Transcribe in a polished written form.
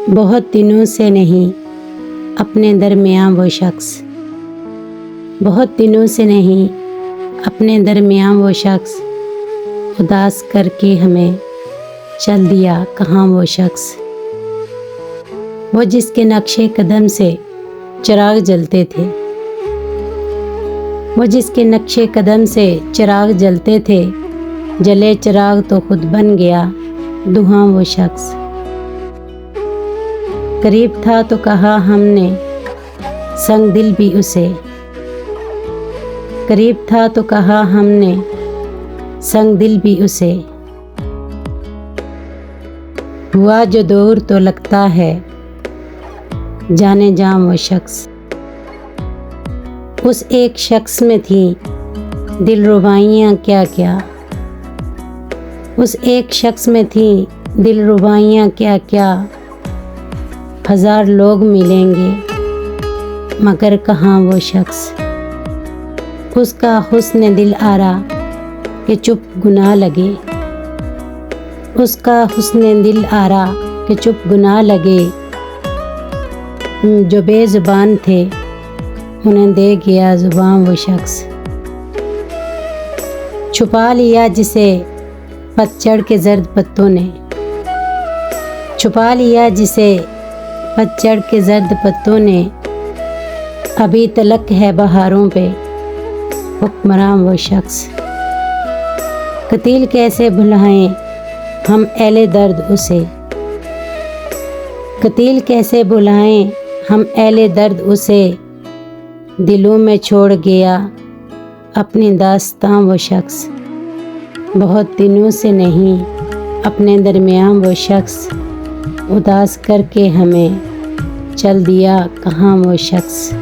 बहुत दिनों से नहीं अपने दरमियाँ वो शख्स, बहुत दिनों से नहीं अपने दरमियाँ वो शख्स, उदास करके हमें चल दिया कहाँ वो शख्स। वो जिसके नक्शे कदम से चिराग जलते थे, वो जिसके नक्शे कदम से चिराग जलते थे, जले चिराग तो खुद बन गया धुआं वो शख्स। करीब था तो कहा हमने संग दिल भी उसे, करीब था तो कहा हमने संग दिल भी उसे। हुआ जो दूर तो लगता है जाने जा वो शख्स। उस एक शख्स में थी दिलरुबाइयाँ क्या क्या, उस एक शख्स में थी दिलरुबाइयाँ क्या क्या। हजार लोग मिलेंगे मगर कहाँ वो शख्स। उसका हुस्न दिल आरा कि चुप गुनाह लगे, उसका हुस्न दिल आरा कि चुप गुनाह लगे। जो बेज़ुबान थे उन्हें दे गया ज़ुबान वो शख्स। छुपा लिया जिसे पतझड़ के जर्द पत्तों ने, छुपा लिया जिसे पतझड़ के जर्द पत्तों ने। अभी तलक है बहारों पे हुक्मरान वो शख्स। कतील कैसे भुलाएं हम एले दर्द उसे, कतील कैसे भुलाएं हम एले दर्द उसे। दिलों में छोड़ गया अपनी दास्तां वो शख्स। बहुत दिनों से नहीं अपने दरमियाँ वो शख्स, उदास करके हमें चल दिया कहाँ वो शख्स।